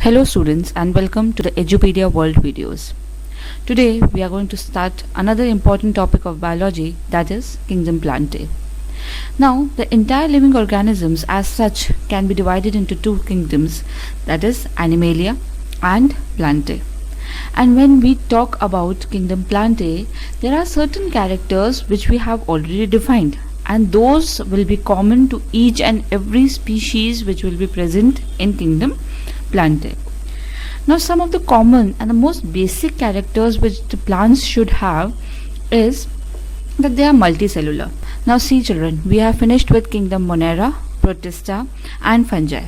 Hello students and welcome to the Edupedia World videos. Today we are going to start another important topic of biology, that is kingdom Plantae. Now the entire living organisms as such can be divided into two kingdoms, that is Animalia and Plantae. And when we talk about kingdom Plantae, there are certain characters which we have already defined, and those will be common to each and every species which will be present in kingdom Plantae. Now some of the common and the most basic characters which the plants should have is that they are multicellular. Now see children, we have finished with kingdom Monera, Protista and Fungi.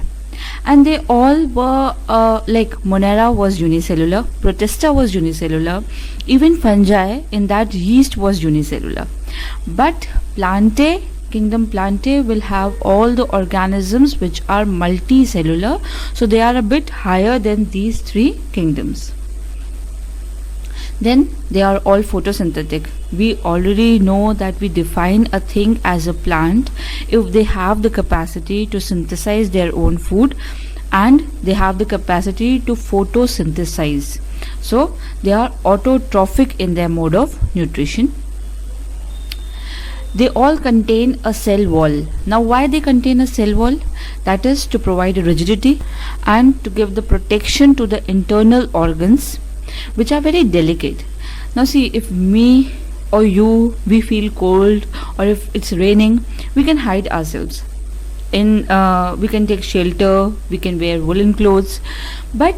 And they all were like Monera was unicellular, Protista was unicellular, even fungi in that yeast was unicellular. But Plantae, kingdom Plantae will have all the organisms which are multicellular, so they are a bit higher than these three kingdoms. Then they are all photosynthetic. We already know that we define a thing as a plant if they have the capacity to synthesize their own food and they have the capacity to photosynthesize. So they are autotrophic in their mode of nutrition. They all contain a cell wall. Now why they contain a cell wall? That is to provide rigidity and to give the protection to the internal organs which are very delicate. Now see, if me or you, we feel cold, or if it's raining, we can hide ourselves. We can take shelter, we can wear woolen clothes. But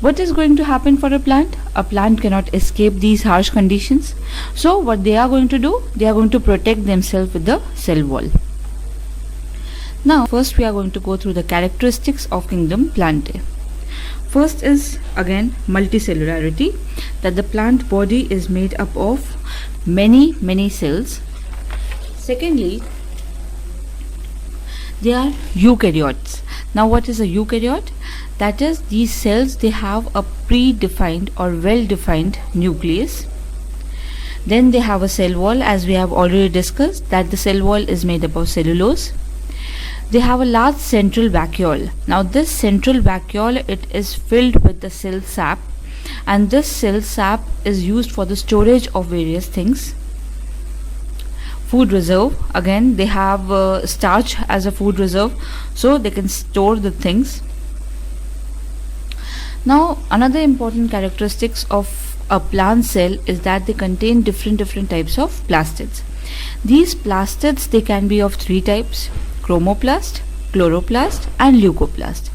what is going to happen for a plant? A plant cannot escape these harsh conditions. So what they are going to do? They are going to protect themselves with the cell wall. Now first we are going to go through the characteristics of kingdom Plantae. First is again multicellularity, that the plant body is made up of many cells. Secondly, they are eukaryotes. Now what is a eukaryote? That is, these cells, they have a predefined or well-defined nucleus. Then they have a cell wall, as we have already discussed, that the cell wall is made up of cellulose. They have a large central vacuole. Now this central vacuole, it is filled with the cell sap, and this cell sap is used for the storage of various things. Food reserve, again they have starch as a food reserve, so they can store the things. Now another important characteristics of a plant cell is that they contain different types of plastids. These plastids, they can be of three types: chromoplast, chloroplast and leucoplast.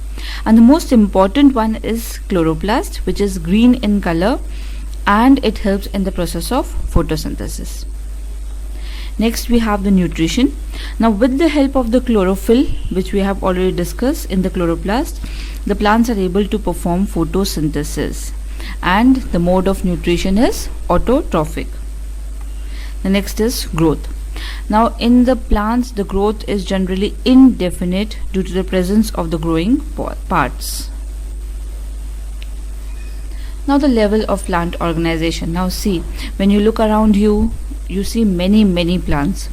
And the most important one is chloroplast, which is green in color and it helps in the process of photosynthesis. Next we have the nutrition. Now with the help of the chlorophyll, which we have already discussed in the chloroplast, the plants are able to perform photosynthesis, and the mode of nutrition is autotrophic. The next is growth. Now in the plants, the growth is generally indefinite due to the presence of the growing parts. Now the level of plant organization. Now see, when you look around you, you see many plants.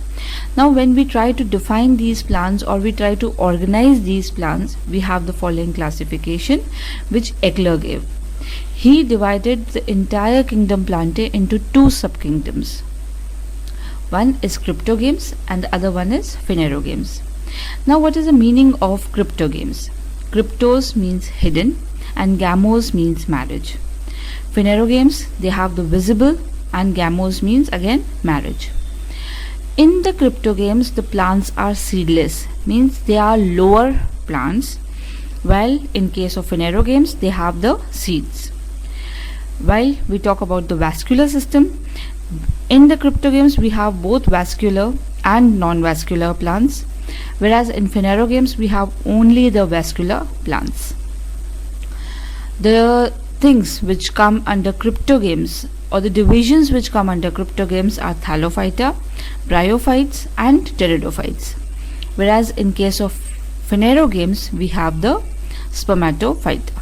Now when we try to define these plants or we try to organize these plants, we have the following classification which Eckler gave. He divided the entire kingdom Plantae into two subkingdoms. One is cryptogames and the other one is phanerogames. Now what is the meaning of cryptogames? Cryptos means hidden and gamos means marriage. Phanerogames, they have the visible, and gamos means again marriage. In the cryptogames, the plants are seedless, means they are lower plants, while in case of phanerogames, they have the seeds. While we talk about the vascular system, in the cryptogames we have both vascular and non-vascular plants, whereas in phanerogames we have only the vascular plants. The things which come under cryptogames, or the divisions which come under cryptogames, are Thallophyta, Bryophytes and Pteridophytes, whereas in case of phanerogames we have the Spermatophyta.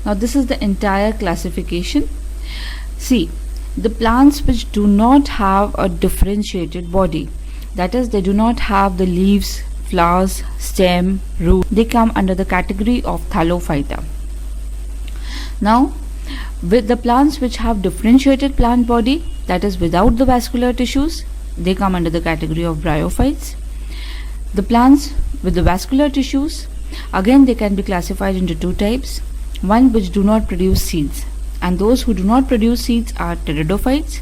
Now this is the entire classification. See, the plants which do not have a differentiated body, that is, they do not have the leaves, flowers, stem, root, they come under the category of Thallophyta. Now, with the plants which have differentiated plant body, that is without the vascular tissues, they come under the category of Bryophytes. The plants with the vascular tissues, again they can be classified into two types. One which do not produce seeds, and those who do not produce seeds are Pteridophytes.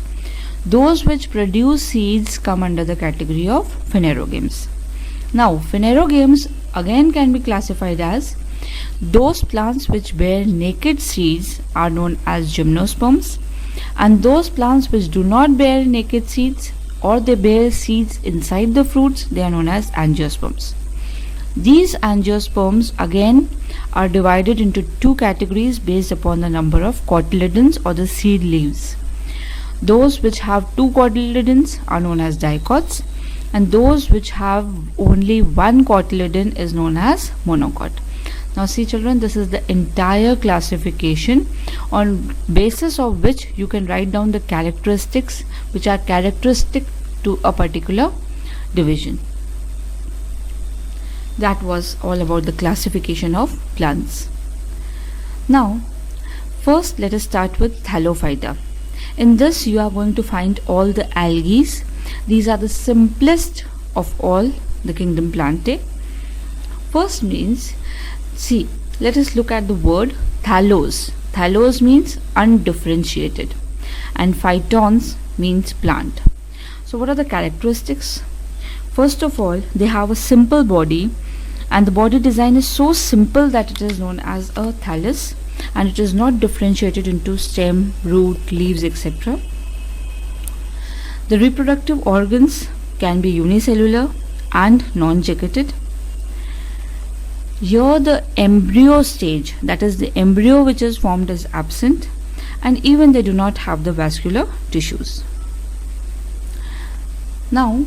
Those which produce seeds come under the category of Phanerogames. Now, Phanerogames again can be classified as those plants which bear naked seeds are known as Gymnosperms, and those plants which do not bear naked seeds or they bear seeds inside the fruits, they are known as Angiosperms. These Angiosperms again are divided into two categories based upon the number of cotyledons or the seed leaves. Those which have two cotyledons are known as dicots, and those which have only one cotyledon is known as monocot. Now see children, this is the entire classification on basis of which you can write down the characteristics which are characteristic to a particular division. That was all about the classification of plants. Now, first let us start with Thallophyta. In this you are going to find all the algae. These are the simplest of all the kingdom Plantae. First means, see, let us look at the word thallos. Thallos means undifferentiated and phytons means plant. So what are the characteristics? First of all, they have a simple body, and the body design is so simple that it is known as a thallus, and it is not differentiated into stem, root, leaves, etc. The reproductive organs can be unicellular and non-jacketed. Here the embryo stage, that is the embryo which is formed, is absent, and even they do not have the vascular tissues. Now,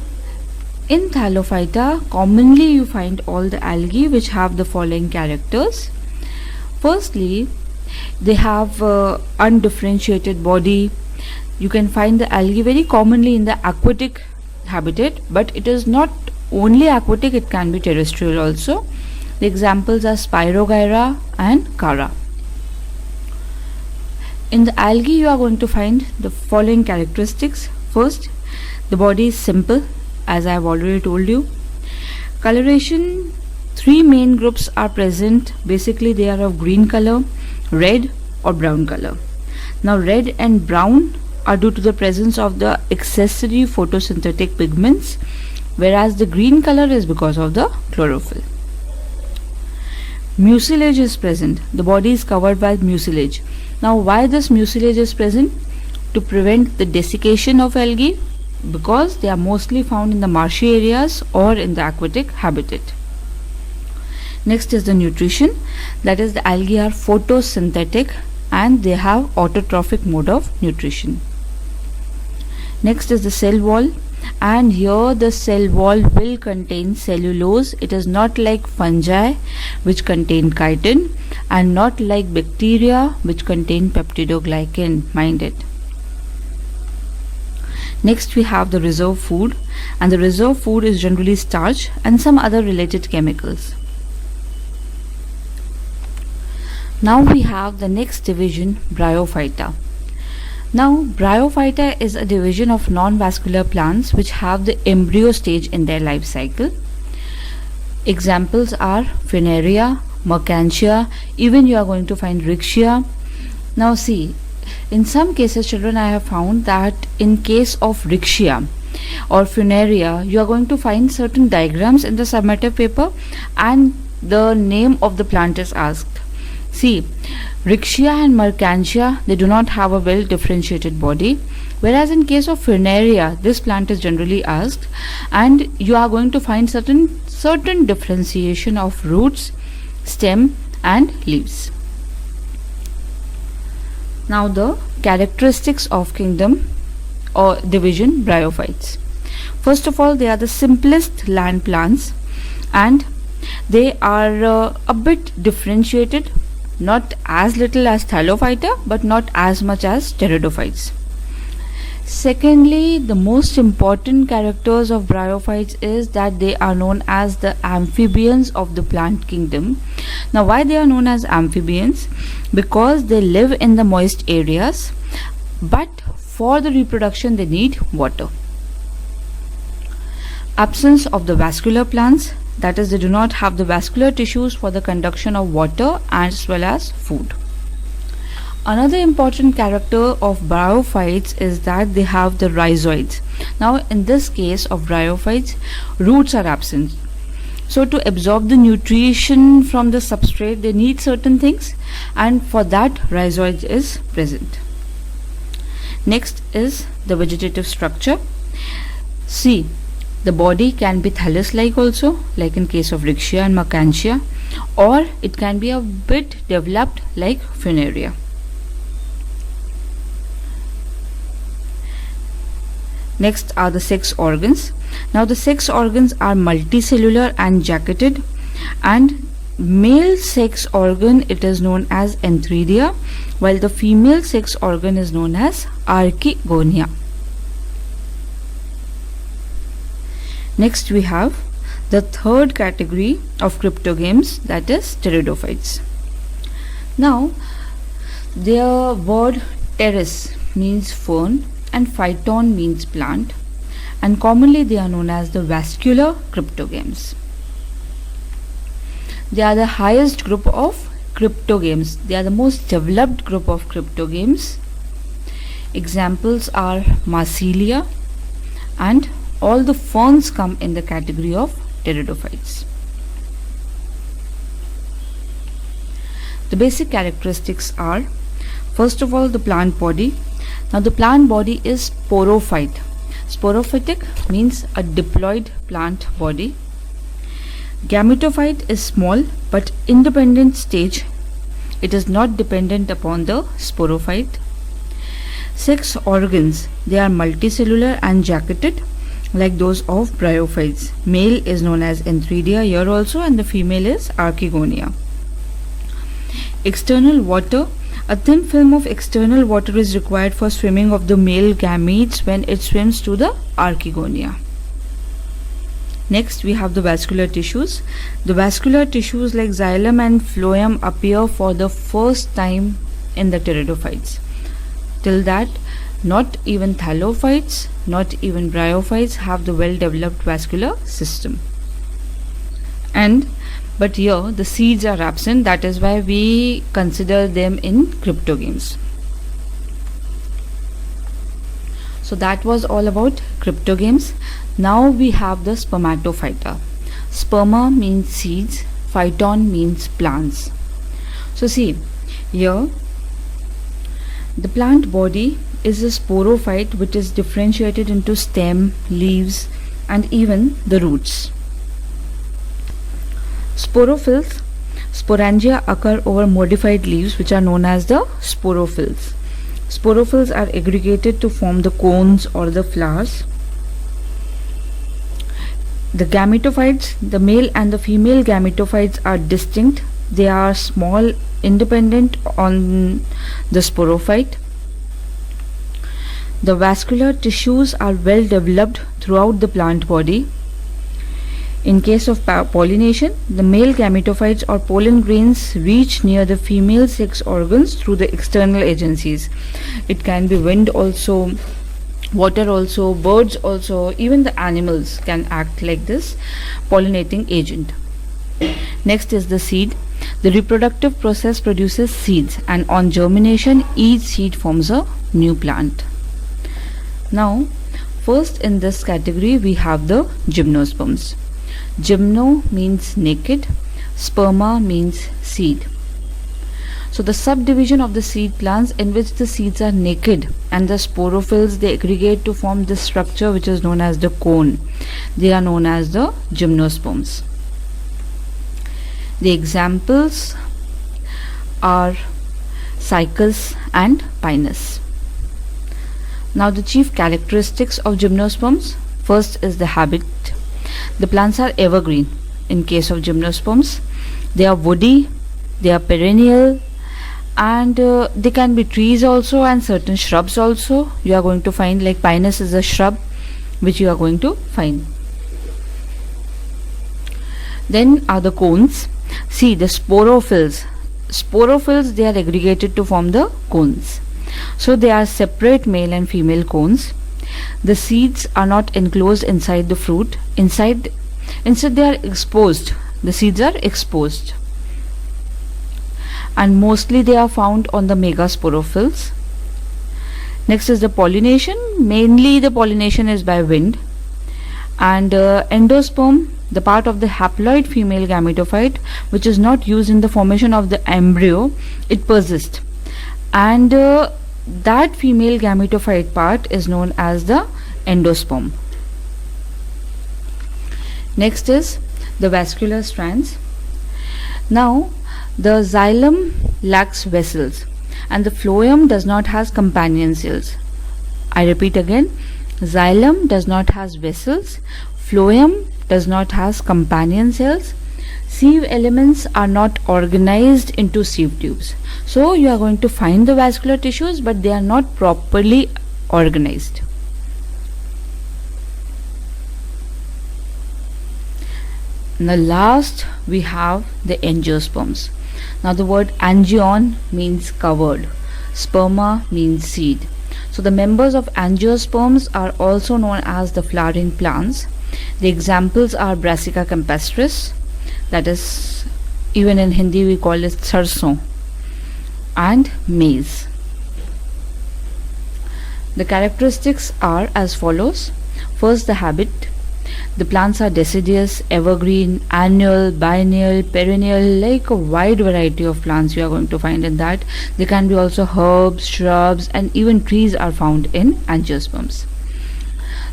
in Thallophyta, commonly you find all the algae which have the following characters. Firstly, they have undifferentiated body. You can find the algae very commonly in the aquatic habitat, but it is not only aquatic, it can be terrestrial also. The examples are Spirogyra and Chara. In the algae you are going to find the following characteristics. First, the body is simple, as I have already told you. Coloration, three main groups are present. Basically they are of green color, red or brown color. Now red and brown are due to the presence of the accessory photosynthetic pigments, whereas the green color is because of the chlorophyll. Mucilage is present. The body is covered by mucilage. Now why this mucilage is present? To prevent the desiccation of algae, because they are mostly found in the marshy areas or in the aquatic habitat. Next is the nutrition, that is the algae are photosynthetic and they have autotrophic mode of nutrition. Next is the cell wall, and here the cell wall will contain cellulose. It is not like fungi which contain chitin, and not like bacteria which contain peptidoglycan, mind it. Next we have the reserve food, and the reserve food is generally starch and some other related chemicals. Now we have the next division, Bryophyta. Now Bryophyta is a division of non-vascular plants which have the embryo stage in their life cycle. Examples are Phaneria, Mercantia, even you are going to find Rixia. Now see, in some cases children, I have found that in case of Rixia or Phaneria, you are going to find certain diagrams in the summative paper and the name of the plant is asked. See, Rixia and Mercantia, they do not have a well differentiated body, whereas in case of Phaneria, this plant is generally asked, and you are going to find certain differentiation of roots, stem and leaves. Now the characteristics of kingdom or division Bryophytes. First of all, they are the simplest land plants, and they are a bit differentiated, not as little as Thallophyta but not as much as Pteridophytes. Secondly, the most important characters of bryophytes is that they are known as the amphibians of the plant kingdom. Now, why they are known as amphibians? Because they live in the moist areas, but for the reproduction they need water. Absence of the vascular plants, that is, they do not have the vascular tissues for the conduction of water as well as food. Another important character of bryophytes is that they have the rhizoids. Now, in this case of bryophytes, roots are absent. So, to absorb the nutrition from the substrate, they need certain things, and for that, rhizoids is present. Next is the vegetative structure. See, the body can be thallus-like also, like in case of Riccia and Mercantia, or it can be a bit developed like Funaria. Next are the sex organs. Now the sex organs are multicellular and jacketed, and male sex organ, it is known as Antheridia, while the female sex organ is known as Archegonia. Next we have the third category of cryptogames, that is pteridophytes. Now their word pteris means fern and phyton means plant, and commonly they are known as the vascular cryptogames. They are the highest group of cryptogames. They are the most developed group of cryptogames. Examples are Marsilia, and all the ferns come in the category of pteridophytes. The basic characteristics are, first of all, the plant body. Now the plant body is sporophyte. Sporophytic means a diploid plant body. Gametophyte is small but independent stage. It is not dependent upon the sporophyte. Sex organs, they are multicellular and jacketed like those of bryophytes. Male is known as Antheridia here also, and the female is Archegonia. External water, a thin film of external water is required for swimming of the male gametes when it swims to the Archegonia. Next we have the vascular tissues. The vascular tissues like xylem and phloem appear for the first time in the pteridophytes. Till that, not even thallophytes, not even bryophytes have the well developed vascular system. But here the seeds are absent, that is why we consider them in cryptogames. So that was all about cryptogames. Now we have the spermatophyta. Sperma means seeds, phyton means plants. So see, here the plant body is a sporophyte which is differentiated into stem, leaves, and even the roots. Sporophylls, sporangia occur over modified leaves which are known as the sporophylls. Sporophylls are aggregated to form the cones or the flowers. The gametophytes, the male and the female gametophytes are distinct. They are small, independent on the sporophyte. The vascular tissues are well developed throughout the plant body. In case of pollination, the male gametophytes or pollen grains reach near the female sex organs through the external agencies. It can be wind also, water also, birds also, even the animals can act like this pollinating agent. Next is the seed. The reproductive process produces seeds, and on germination each seed forms a new plant. Now first in this category we have the gymnosperms. Gymno means naked, sperma means seed. So the subdivision of the seed plants in which the seeds are naked and the sporophylls, they aggregate to form this structure which is known as the cone. They are known as the gymnosperms. The examples are Cycas and Pinus. Now the chief characteristics of gymnosperms. First is the habit. The plants are evergreen. In case of gymnosperms, they are woody, they are perennial, and they can be trees also and certain shrubs also you are going to find, like pinus is a shrub which you are going to find. Then are the cones. See the sporophylls. Sporophylls, they are aggregated to form the cones. So they are separate male and female cones. The seeds are not enclosed inside the fruit. Instead they are exposed. The seeds are exposed. And mostly they are found on the megasporophylls. Next is the pollination. Mainly the pollination is by wind. And endosperm, the part of the haploid female gametophyte which is not used in the formation of the embryo, it persists. And that female gametophyte part is known as the endosperm. Next is the vascular strands. Now the xylem lacks vessels and the phloem does not have companion cells. I repeat again, xylem does not have vessels, phloem does not have companion cells. Sieve elements are not organized into sieve tubes. So you are going to find the vascular tissues, but they are not properly organized. And the last we have the angiosperms. Now the word angion means covered, sperma means seed. So the members of angiosperms are also known as the flowering plants. The examples are Brassica campestris, that is, even in Hindi we call it sarson, and maize. The characteristics are as follows. First, the habit. The plants are deciduous, evergreen, annual, biennial, perennial, like a wide variety of plants you are going to find in that. There can be also herbs, shrubs, and even trees are found in angiosperms.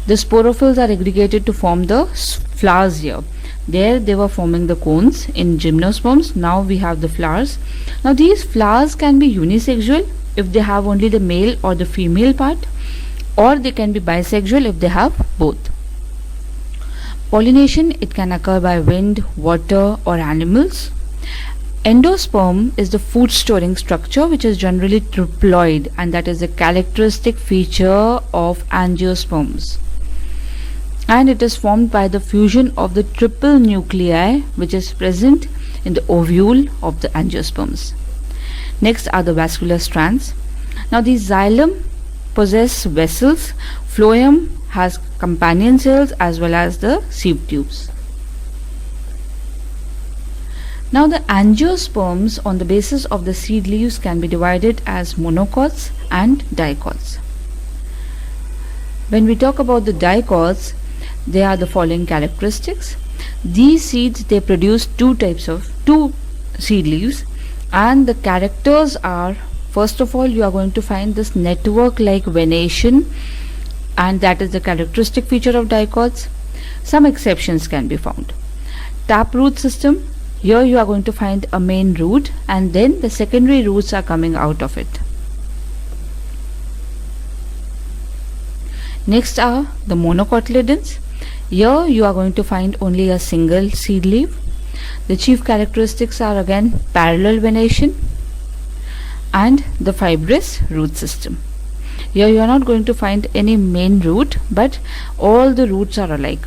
The sporophylls are aggregated to form the flowers here. There they were forming the cones in gymnosperms. Now we have the flowers. Now these flowers can be unisexual if they have only the male or the female part, or they can be bisexual if they have both. Pollination, it can occur by wind, water, or animals. Endosperm is the food storing structure which is generally triploid, and that is a characteristic feature of angiosperms. And it is formed by the fusion of the triple nuclei which is present in the ovule of the angiosperms. Next are the vascular strands. Now these xylem possess vessels, phloem has companion cells as well as the sieve tubes. Now the angiosperms on the basis of the seed leaves can be divided as monocots and dicots. When we talk about the dicots, they are the following characteristics. These seeds, they produce two seed leaves, and the characters are, first of all, you are going to find this network like venation, and that is the characteristic feature of dicots. Some exceptions can be found. Taproot system, here you are going to find a main root and then the secondary roots are coming out of it. Next are the monocotyledons. Here you are going to find only a single seed leaf. The chief characteristics are again parallel venation and the fibrous root system. Here you are not going to find any main root, but all the roots are alike.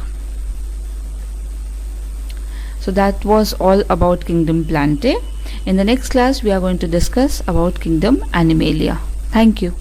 So that was all about kingdom Plantae. In the next class we are going to discuss about kingdom Animalia. Thank you.